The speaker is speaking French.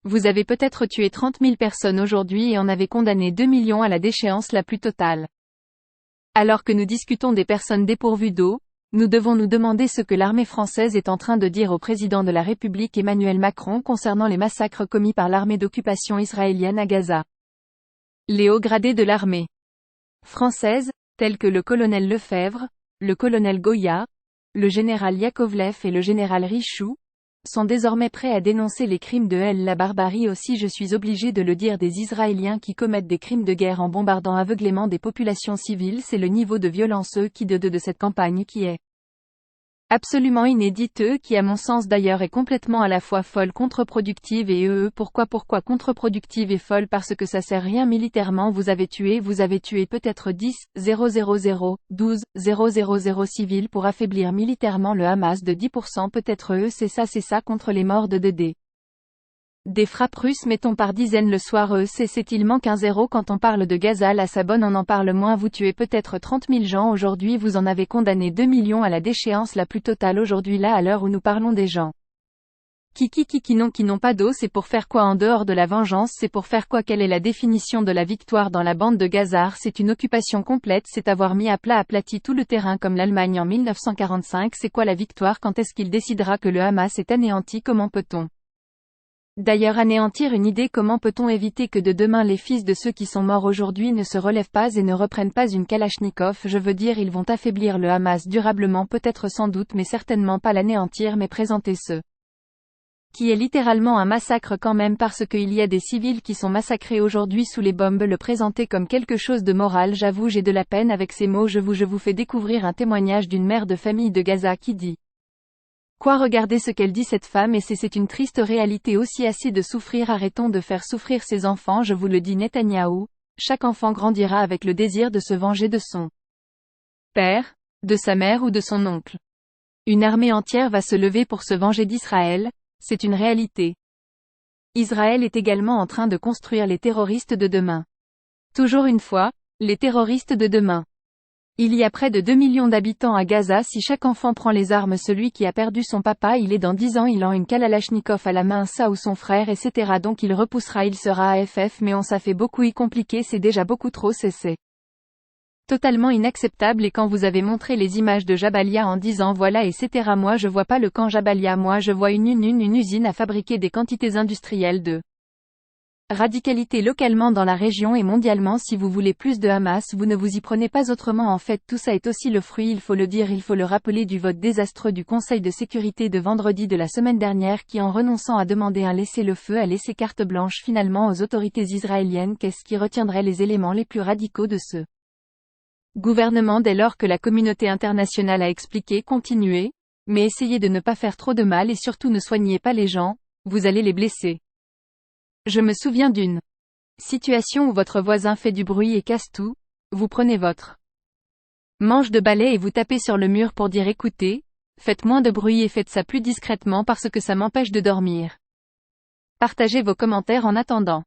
Vous avez peut-être tué 30 000 personnes aujourd'hui et en avez condamné 2 millions à la déchéance la plus totale. Alors que nous discutons des personnes dépourvues d'eau, nous devons nous demander ce que l'armée française est en train de dire au président de la République Emmanuel Macron concernant les massacres commis par l'armée d'occupation israélienne à Gaza. Les hauts gradés de l'armée française, tels que le colonel Lefebvre, le colonel Goya, le général Yakovlev et le général Richoux, sont désormais prêts à dénoncer les crimes de haine, la barbarie aussi, je suis obligé de le dire, des Israéliens qui commettent des crimes de guerre en bombardant aveuglément des populations civiles. C'est le niveau de violence de cette campagne qui est absolument inédite, qui à mon sens d'ailleurs est complètement à la fois folle, contre-productive et pourquoi contre-productive et folle? Parce que ça sert rien militairement. Vous avez tué peut-être 10 000, 12 000 civils pour affaiblir militairement le Hamas de 10%, peut-être c'est ça contre les morts de des frappes russes, mettons par dizaines le soir, il manque un zéro quand on parle de Gaza. La Sabonne on en parle moins. Vous tuez peut-être 30 000 gens aujourd'hui, vous en avez condamné 2 millions à la déchéance la plus totale aujourd'hui, là à l'heure où nous parlons des gens qui n'ont pas d'eau. C'est pour faire quoi en dehors de la vengeance? C'est pour faire quoi? Quelle est la définition de la victoire dans la bande de Gaza? C'est une occupation complète, c'est avoir mis à plat, aplati tout le terrain comme l'Allemagne en 1945. C'est quoi la victoire? Quand est-ce qu'il décidera que le Hamas est anéanti? Comment peut-on d'ailleurs anéantir une idée? Comment peut-on éviter que de demain les fils de ceux qui sont morts aujourd'hui ne se relèvent pas et ne reprennent pas une Kalachnikov? Je veux dire, ils vont affaiblir le Hamas durablement, peut-être, sans doute, mais certainement pas l'anéantir, mais présenter ce qui est littéralement un massacre quand même, parce qu'il y a des civils qui sont massacrés aujourd'hui sous les bombes, le présenter comme quelque chose de moral. J'avoue, j'ai de la peine avec ces mots. Je vous fais découvrir un témoignage d'une mère de famille de Gaza qui dit quoi? Regardez ce qu'elle dit, cette femme, et c'est une triste réalité aussi. Assez de souffrir, arrêtons de faire souffrir ses enfants. Je vous le dis, Netanyahou, chaque enfant grandira avec le désir de se venger de son père, de sa mère ou de son oncle. Une armée entière va se lever pour se venger d'Israël, c'est une réalité. Israël est également en train de construire les terroristes de demain. Toujours une fois, les terroristes de demain. Il y a près de 2 millions d'habitants à Gaza. Si chaque enfant prend les armes, celui qui a perdu son papa, il est dans 10 ans, il a une Kalachnikov à la main, ça ou son frère, etc. Donc il repoussera, il sera AFF, mais ça fait beaucoup y compliquer, c'est déjà beaucoup trop, c'est totalement inacceptable. Et quand vous avez montré les images de Jabalia en disant voilà etc. Moi je vois pas le camp Jabalia, moi je vois une usine à fabriquer des quantités industrielles de radicalité localement dans la région et mondialement. Si vous voulez plus de Hamas, vous ne vous y prenez pas autrement. En fait, tout ça est aussi le fruit, il faut le dire, il faut le rappeler, du vote désastreux du Conseil de sécurité de vendredi de la semaine dernière, qui, en renonçant à demander un laissez-le-feu, a laissé carte blanche finalement aux autorités israéliennes. Qu'est-ce qui retiendrait les éléments les plus radicaux de ce gouvernement dès lors que la communauté internationale a expliqué, continuez, mais essayez de ne pas faire trop de mal et surtout ne soignez pas les gens, vous allez les blesser. Je me souviens d'une situation où votre voisin fait du bruit et casse tout, vous prenez votre manche de balai et vous tapez sur le mur pour dire écoutez, faites moins de bruit et faites ça plus discrètement parce que ça m'empêche de dormir. Partagez vos commentaires en attendant.